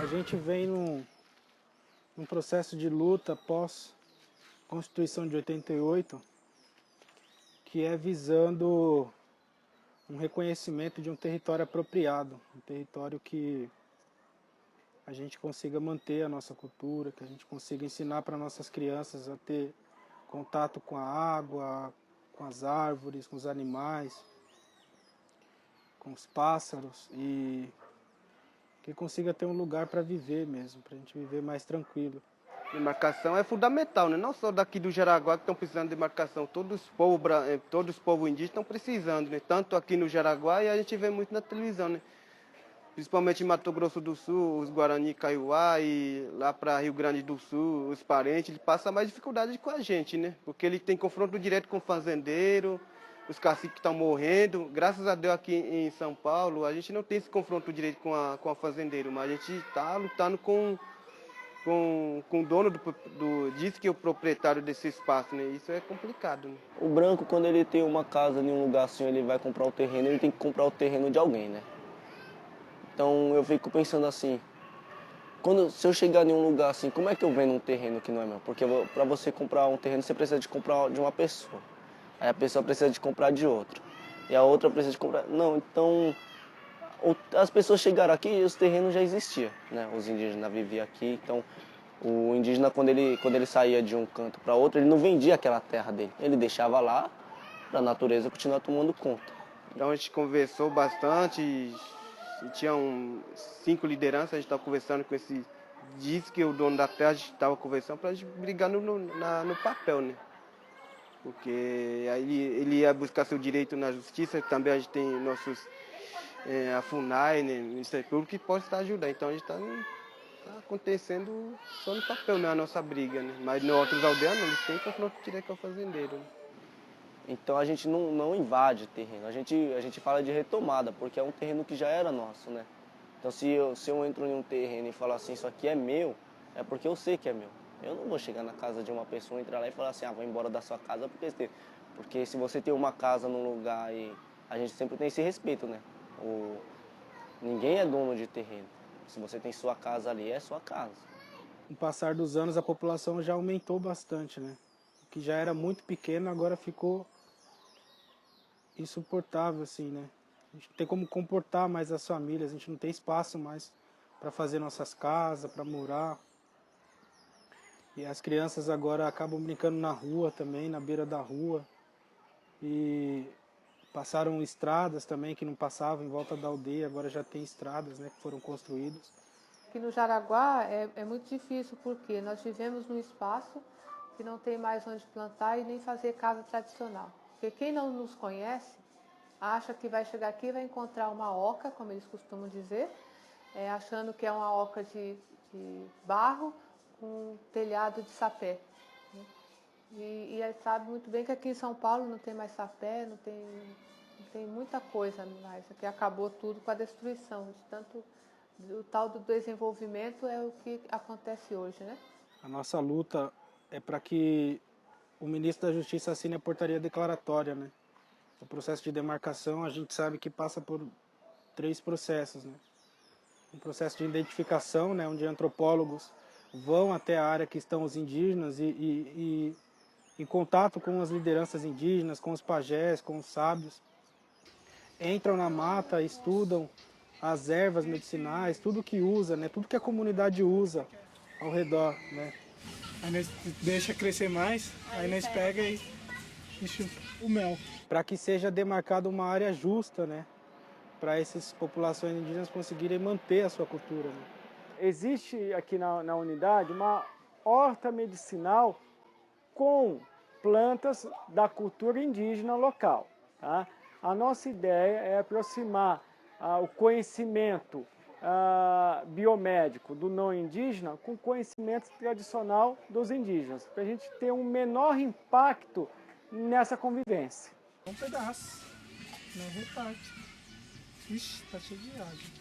gente vem num processo de luta pós-Constituição de 88, que é visando um reconhecimento de um território apropriado, um território que a gente consiga manter a nossa cultura, que a gente consiga ensinar para nossas crianças a ter contato com a água, com as árvores, com os animais, com os pássaros, e que consiga ter um lugar para viver mesmo, para a gente viver mais tranquilo. Demarcação é fundamental, né? Não só daqui do Jaraguá que estão precisando de demarcação, todos os povos indígenas estão precisando, né? Tanto aqui no Jaraguá e a gente vê muito na televisão, né? Principalmente em Mato Grosso do Sul, os Guarani Kaiowá e lá para Rio Grande do Sul, os parentes, ele passa mais dificuldade com a gente, né? Porque ele tem confronto direto com o fazendeiro, os caciques estão morrendo. Graças a Deus aqui em São Paulo, a gente não tem esse confronto direto com a fazendeiro, mas a gente está lutando com o dono diz que é o proprietário desse espaço, né? Isso é complicado, né? O branco, quando ele tem uma casa em um lugar assim, ele vai comprar o terreno, ele tem que comprar o terreno de alguém, né? Então eu fico pensando assim, se eu chegar em um lugar assim, como é que eu vendo um terreno que não é meu? Porque para você comprar um terreno, você precisa de comprar de uma pessoa. Aí a pessoa precisa de comprar de outra. E a outra precisa de comprar... Não, então... As pessoas chegaram aqui e os terrenos já existiam, né? Os indígenas viviam aqui, então... O indígena, quando ele saía de um canto para outro, ele não vendia aquela terra dele. Ele deixava lá para a natureza continuar tomando conta. Então a gente conversou bastante e tinha 5 lideranças, a gente estava conversando com esse... Diz que o dono da terra, a gente estava conversando para a gente brigar no papel, né? Porque aí ele ia buscar seu direito na justiça, também a gente tem a FUNAI, né? Ministério Público, que pode estar ajudando. Então a gente está acontecendo só no papel, né, a nossa briga, né? Mas em outros aldeanos eles têm confronto direto com o fazendeiro, né? Então a gente não invade terreno, a gente fala de retomada, porque é um terreno que já era nosso, né? Então se eu entro em um terreno e falo assim, isso aqui é meu, é porque eu sei que é meu. Eu não vou chegar na casa de uma pessoa, entrar lá e falar assim, vou embora da sua casa porque se você tem uma casa num lugar e a gente sempre tem esse respeito, né? Ninguém é dono de terreno. Se você tem sua casa ali, é sua casa. Com o passar dos anos, a população já aumentou bastante, né? O que já era muito pequeno, agora ficou insuportável, assim, né? A gente não tem como comportar mais as famílias, a gente não tem espaço mais para fazer nossas casas, para morar. E as crianças agora acabam brincando na rua também, na beira da rua. E passaram estradas também que não passavam em volta da aldeia, agora já tem estradas, né, que foram construídas. Aqui no Jaraguá é muito difícil porque nós vivemos num espaço que não tem mais onde plantar e nem fazer casa tradicional. Porque quem não nos conhece acha que vai chegar aqui e vai encontrar uma oca, como eles costumam dizer, achando que é uma oca de barro com um telhado de sapé. E sabe muito bem que aqui em São Paulo não tem mais sapé, não tem muita coisa mais. Aqui acabou tudo com a destruição, de tanto o tal do desenvolvimento é o que acontece hoje, né? A nossa luta é para que o ministro da Justiça assine a portaria declaratória, né? O processo de demarcação a gente sabe que passa por 3 processos, né? Um processo de identificação, né, onde antropólogos vão até a área que estão os indígenas e em contato com as lideranças indígenas, com os pajés, com os sábios, entram na mata, estudam as ervas medicinais, tudo que usa, né, tudo que a comunidade usa ao redor, né. Aí nós deixa crescer mais, aí nós pega e enche o mel. Para que seja demarcada uma área justa, né, para essas populações indígenas conseguirem manter a sua cultura, né. Existe aqui na unidade uma horta medicinal com plantas da cultura indígena local. Tá? A nossa ideia é aproximar o conhecimento biomédico do não indígena com o conhecimento tradicional dos indígenas, para a gente ter um menor impacto nessa convivência. Um pedaço, não reparte. Ixi, tá cheio de água.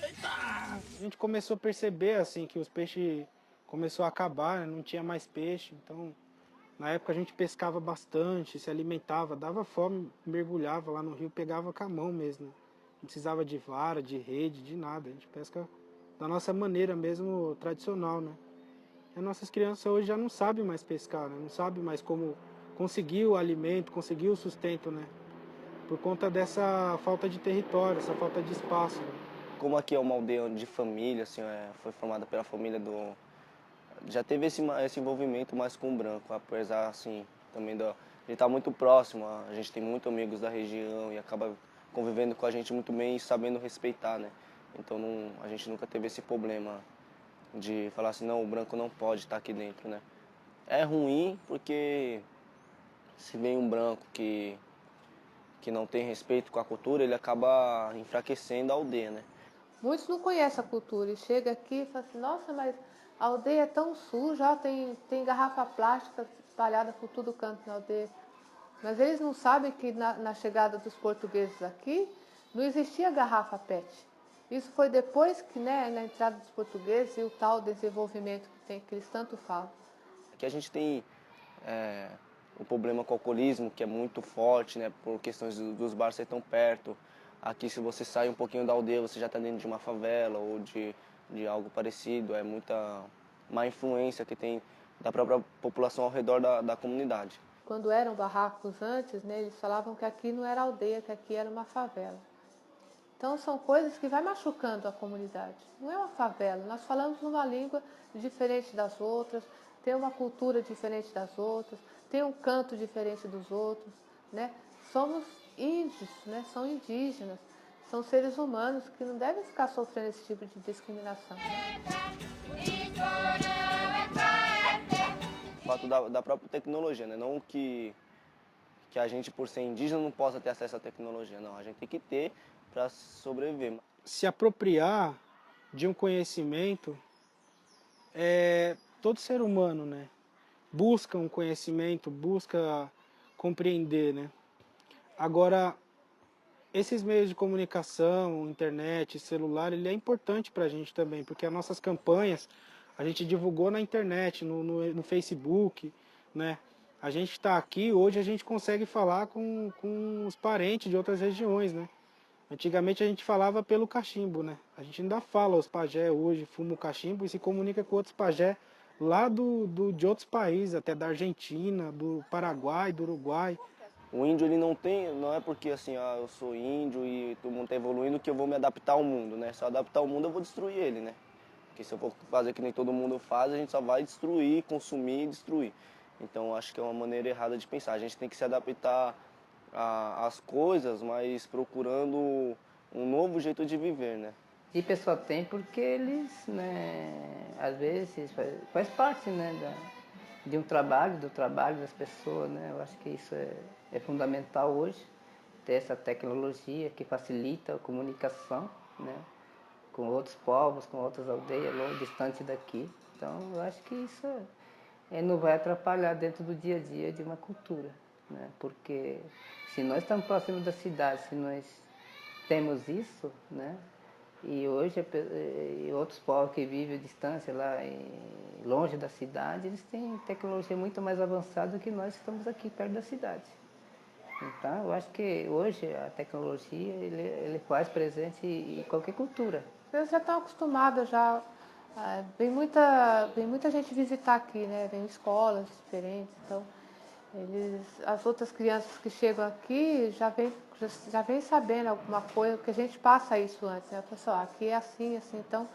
Eita! A gente começou a perceber assim que os peixes começou a acabar, né? Não tinha mais peixe, então Na época a gente pescava bastante, se alimentava, dava fome, mergulhava lá no rio, pegava com a mão mesmo. Não precisava de vara, de rede, de nada. A gente pesca da nossa maneira mesmo, tradicional, né? E as nossas crianças hoje já não sabem mais pescar, né? Não sabem mais como conseguir o alimento, conseguir o sustento, né? Por conta dessa falta de território, essa falta de espaço, né? Como aqui é uma aldeia de família, assim, foi formada pela família já teve esse envolvimento mais com o branco, apesar, assim, também de estar muito próximo, a gente tem muitos amigos da região e acaba convivendo com a gente muito bem e sabendo respeitar, né? Então a gente nunca teve esse problema de falar assim, não, o branco não pode estar aqui dentro, né? É ruim porque se vem um branco que não tem respeito com a cultura, ele acaba enfraquecendo a aldeia, né? Muitos não conhecem a cultura e chega aqui e fala assim, nossa, mas a aldeia é tão suja, ó, tem garrafa plástica espalhada por todo canto na aldeia. Mas eles não sabem que na chegada dos portugueses aqui não existia garrafa PET. Isso foi depois que, né, na entrada dos portugueses e o tal desenvolvimento que eles tanto falam. Aqui a gente tem o problema com o alcoolismo, que é muito forte, né, por questões dos bares serem tão perto. Aqui, se você sai um pouquinho da aldeia, você já está dentro de uma favela ou de algo parecido. É muita má influência que tem da própria população ao redor da comunidade. Quando eram barracos antes, né, eles falavam que aqui não era aldeia, que aqui era uma favela. Então são coisas que vai machucando a comunidade. Não é uma favela, nós falamos uma língua diferente das outras, tem uma cultura diferente das outras, tem um canto diferente dos outros, né? Somos índios, né? São indígenas, são seres humanos que não devem ficar sofrendo esse tipo de discriminação. O fato da própria tecnologia, né? Não que a gente, por ser indígena, não possa ter acesso à tecnologia. Não, a gente tem que ter para sobreviver. Se apropriar de um conhecimento, todo ser humano, né? Busca um conhecimento, busca compreender, né? Agora, esses meios de comunicação, internet, celular, ele é importante para a gente também, porque as nossas campanhas a gente divulgou na internet, no Facebook, né? A gente está aqui, hoje a gente consegue falar com os parentes de outras regiões, né? Antigamente a gente falava pelo cachimbo, né? A gente ainda fala, os pajé hoje fumam cachimbo e se comunica com outros pajé lá de outros países, até da Argentina, do Paraguai, do Uruguai. O índio, ele não é porque assim, eu sou índio e todo mundo está evoluindo que eu vou me adaptar ao mundo, né? Se eu adaptar ao mundo, eu vou destruir ele, né? Porque se eu for fazer que nem todo mundo faz, a gente só vai destruir, consumir e destruir. Então, acho que é uma maneira errada de pensar. A gente tem que se adaptar às coisas, mas procurando um novo jeito de viver, né? E a pessoa tem porque eles, né, às vezes, faz parte, né, de um trabalho, do trabalho das pessoas, né? Eu acho que isso é fundamental hoje, ter essa tecnologia que facilita a comunicação, né, com outros povos, com outras aldeias, longe, distante daqui. Então, eu acho que isso não vai atrapalhar dentro do dia a dia de uma cultura, né? Porque se nós estamos próximos da cidade, se nós temos isso, né? E hoje outros povos que vivem à distância, lá longe da cidade, eles têm tecnologia muito mais avançada do que nós que estamos aqui perto da cidade. Então, eu acho que hoje a tecnologia ele faz presente em qualquer cultura. Eles já estão acostumados, já vem muita gente visitar aqui, né? Vem escolas diferentes, então as outras crianças que chegam aqui já vem sabendo alguma coisa, porque a gente passa isso antes, né? Pessoal, aqui é assim, assim, então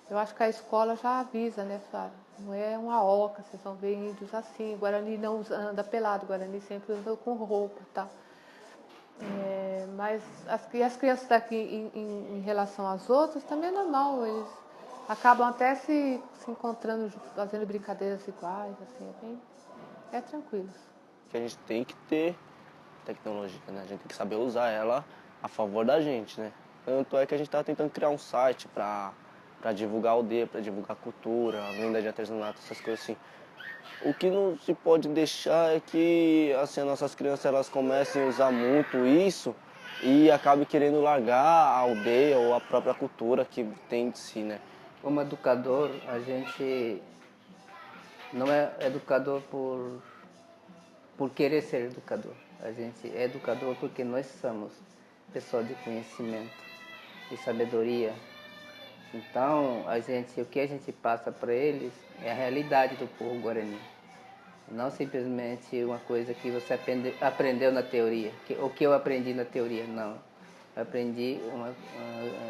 eu acho que a escola já avisa, né? Fala, não é uma oca, vocês vão ver índios assim, Guarani não anda pelado, Guarani sempre anda com roupa, tá? Mas as crianças daqui em relação às outras também é normal, eles acabam até se encontrando, fazendo brincadeiras iguais, assim, é tranquilo. Que a gente tem que ter tecnologia, né? A gente tem que saber usar ela a favor da gente, né? Tanto é que a gente está tentando criar um site para divulgar a aldeia, para divulgar a cultura, a venda de artesanato, essas coisas assim. O que não se pode deixar é que assim, as nossas crianças elas comecem a usar muito isso e acabem querendo largar a aldeia ou a própria cultura que tem de si, né? Como educador, a gente não é educador por por querer ser educador. A gente é educador porque nós somos pessoas de conhecimento e sabedoria. Então, o que a gente passa para eles é a realidade do povo guarani. Não simplesmente uma coisa que você aprendeu na teoria, o que eu aprendi na teoria, não. Eu aprendi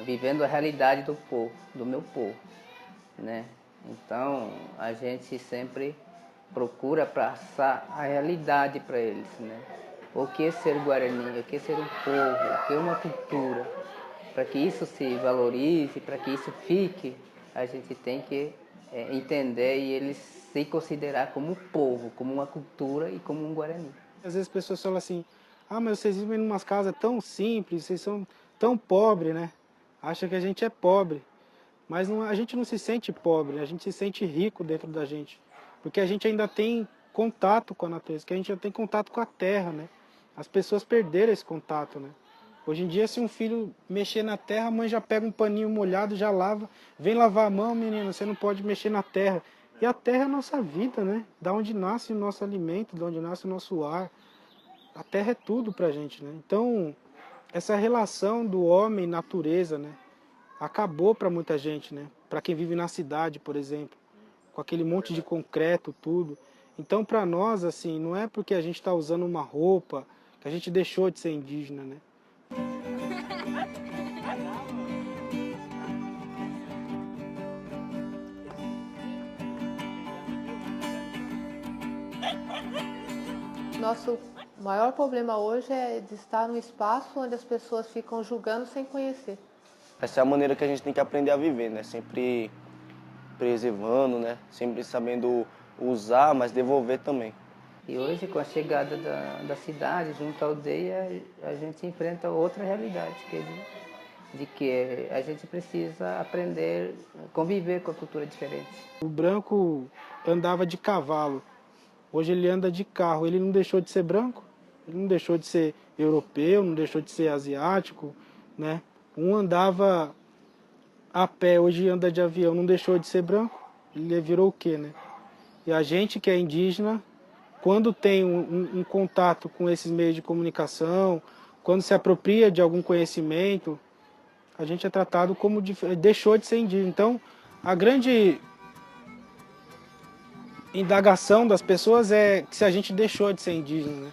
vivendo a realidade do povo, do meu povo, né? Então, a gente sempre procura passar a realidade para eles, né? O que é ser guarani, o que é ser um povo, o que é uma cultura. Para que isso se valorize, para que isso fique, a gente tem que entender e eles se considerar como um povo, como uma cultura e como um guarani. Às vezes as pessoas falam assim, ah, mas vocês vivem em umas casas tão simples, vocês são tão pobres, né? Acha que a gente é pobre. Mas a gente não se sente pobre, a gente se sente rico dentro da gente. Porque a gente ainda tem contato com a natureza, que a gente já tem contato com a terra, né? As pessoas perderam esse contato, né? Hoje em dia, se um filho mexer na terra, a mãe já pega um paninho molhado, já lava. Vem lavar a mão, menino, você não pode mexer na terra. E a terra é a nossa vida, né? Da onde nasce o nosso alimento, da onde nasce o nosso ar. A terra é tudo pra gente, né? Então, essa relação do homem e natureza, né? Acabou para muita gente, né? Para quem vive na cidade, por exemplo, com aquele monte de concreto, tudo. Então, para nós, assim, não é porque a gente está usando uma roupa que a gente deixou de ser indígena, né? Nosso maior problema hoje é de estar num espaço onde as pessoas ficam julgando sem conhecer. Essa é a maneira que a gente tem que aprender a viver, né? Sempre preservando, né? Sempre sabendo usar, mas devolver também. E hoje, com a chegada da cidade junto à aldeia, a gente enfrenta outra realidade, de que a gente precisa aprender a conviver com a cultura diferente. O branco andava de cavalo, hoje ele anda de carro. Ele não deixou de ser branco, ele não deixou de ser europeu, não deixou de ser asiático, né? Um andava a pé, hoje anda de avião, não deixou de ser branco, ele virou o quê, né? E a gente que é indígena, quando tem um contato com esses meios de comunicação, quando se apropria de algum conhecimento, a gente é tratado como deixou de ser indígena. Então, a grande indagação das pessoas é se a gente deixou de ser indígena, né?